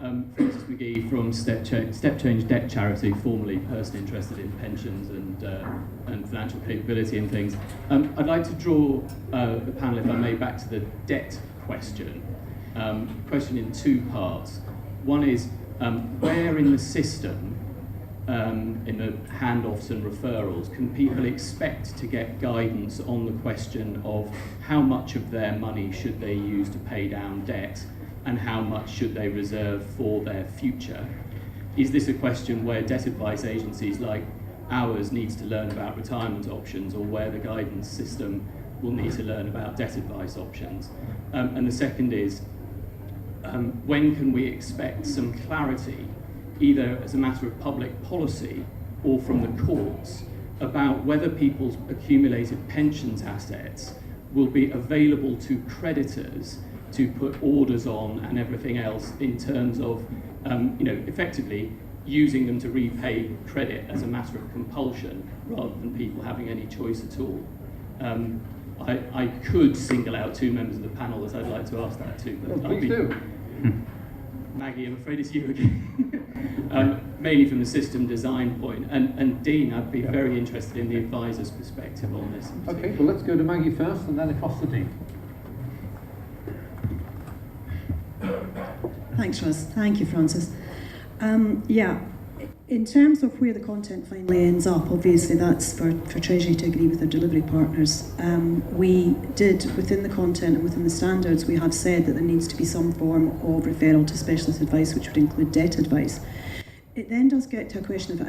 Francis McGee from Step Change Debt Charity, formerly person interested in pensions and financial capability and things. I'd like to draw the panel, if I may, back to the debt question. Question in two parts. One is, where in the system, in the handoffs and referrals, can people expect to get guidance on the question of how much of their money should they use to pay down debt and how much should they reserve for their future? Is this a question where debt advice agencies like ours needs to learn about retirement options, or where the guidance system will need to learn about debt advice options? And the second is, when can we expect some clarity, either as a matter of public policy or from the courts, about whether people's accumulated pensions assets will be available to creditors to put orders on and everything else, in terms of, effectively using them to repay credit as a matter of compulsion rather than people having any choice at all? I could single out two members of the panel that I'd like to ask that to, but please do. Maggie, I'm afraid it's you again. Mainly from the system design point. And Dean, I'd be very interested in the advisor's perspective on this. Okay, well let's go to Maggie first and then across to Dean. Thanks, Russ. Thank you, Francis. In terms of where the content finally ends up, obviously that's for Treasury to agree with their delivery partners. We did, within the content and within the standards, we have said that there needs to be some form of referral to specialist advice, which would include debt advice. It then does get to a question of,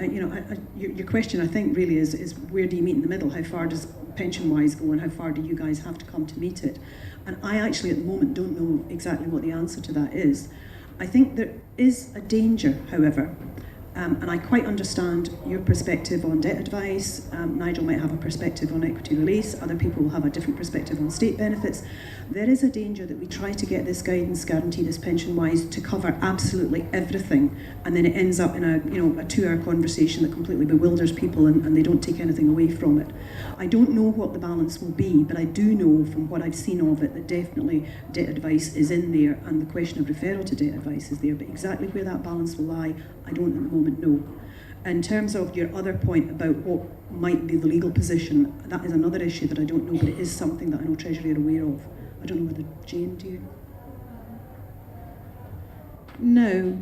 your question I think really is where do you meet in the middle? How far does pension-wise go, and how far do you guys have to come to meet it? And I actually at the moment don't know exactly what the answer to that is. I think there is a danger, however, and I quite understand your perspective on debt advice. Nigel might have a perspective on equity release. Other people will have a different perspective on state benefits. There is a danger that we try to get this guidance guarantee, this pension-wise, to cover absolutely everything, and then it ends up in a 2-hour conversation that completely bewilders people and they don't take anything away from it. I don't know what the balance will be, but I do know from what I've seen of it that definitely debt advice is in there, and the question of referral to debt advice is there. But exactly where that balance will lie, I don't at the moment know. In terms of your other point about what might be the legal position, that is another issue that I don't know, but it is something that I know Treasury are aware of. I don't know whether Jane, do you? No,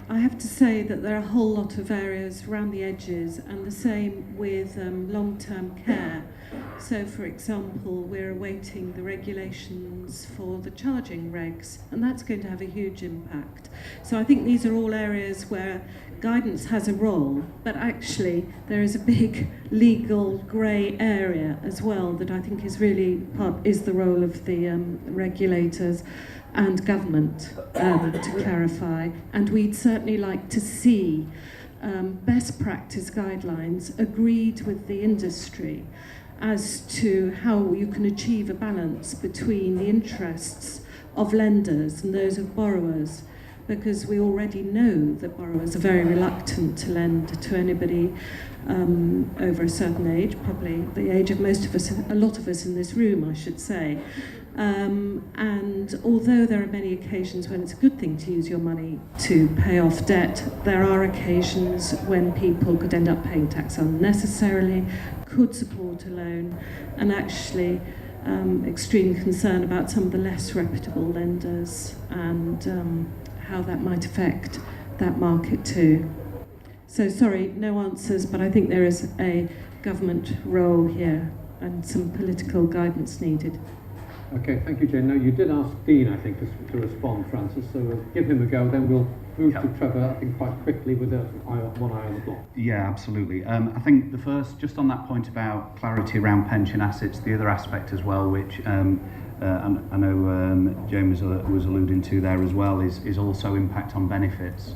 I have to say that there are a whole lot of areas around the edges, and the same with long-term care. So, for example, we're awaiting the regulations for the charging regs, and that's going to have a huge impact. So I think these are all areas where guidance has a role, but actually there is a big legal grey area as well that I think is really is the role of the regulators and government to clarify. And we'd certainly like to see best practice guidelines agreed with the industry as to how you can achieve a balance between the interests of lenders and those of borrowers, because we already know that borrowers are very reluctant to lend to anybody over a certain age, probably the age of most of us, a lot of us in this room, I should say. And although there are many occasions when it's a good thing to use your money to pay off debt, there are occasions when people could end up paying tax unnecessarily, could support a loan, and actually extreme concern about some of the less reputable lenders and how that might affect that market too. So sorry, no answers, but I think there is a government role here and some political guidance needed. Okay, thank you, Jane. Now, you did ask Dean, I think, to respond, Francis, so we'll give him a go, then we'll move to Trevor, I think, quite quickly with one eye on the block. Yeah, absolutely. I think the first, just on that point about clarity around pension assets, the other aspect as well, which and I know James was alluding to there as well, is also impact on benefits,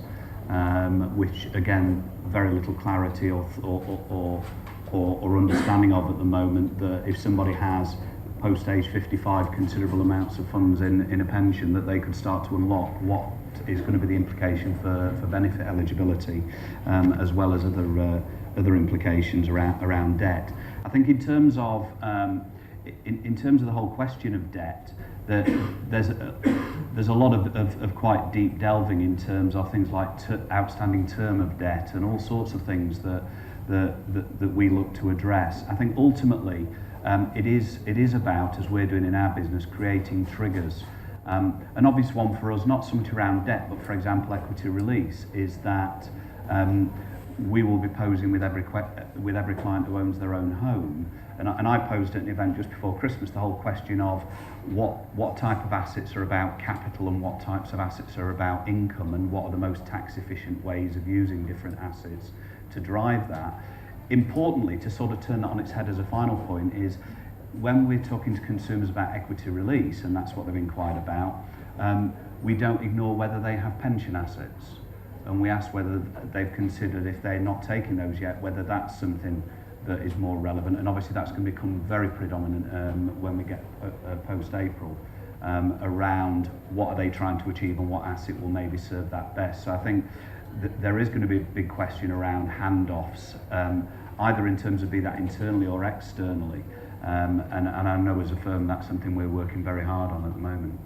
which, again, very little clarity or understanding of at the moment, that if somebody has post age 55 considerable amounts of funds in a pension, that they could start to unlock what is going to be the implication for benefit eligibility, as well as other implications around debt. I think in terms of in terms of the whole question of debt, there's a lot of quite deep delving in terms of things like outstanding term of debt and all sorts of things that we look to address. I think ultimately it is about, as we're doing in our business, creating triggers. An obvious one for us, not so much around debt, but for example equity release, is that we will be posing with every client who owns their own home. And I posed at an event just before Christmas the whole question of what type of assets are about capital and what types of assets are about income, and what are the most tax efficient ways of using different assets to drive that. Importantly, to sort of turn that on its head as a final point, is when we're talking to consumers about equity release, and that's what they've inquired about, we don't ignore whether they have pension assets. And we ask whether they've considered, if they're not taking those yet, whether that's something that is more relevant. And obviously that's going to become very predominant when we get post-April, around what are they trying to achieve and what asset will maybe serve that best. So I think there is going to be a big question around handoffs, either in terms of be that internally or externally. And I know as a firm that's something we're working very hard on at the moment.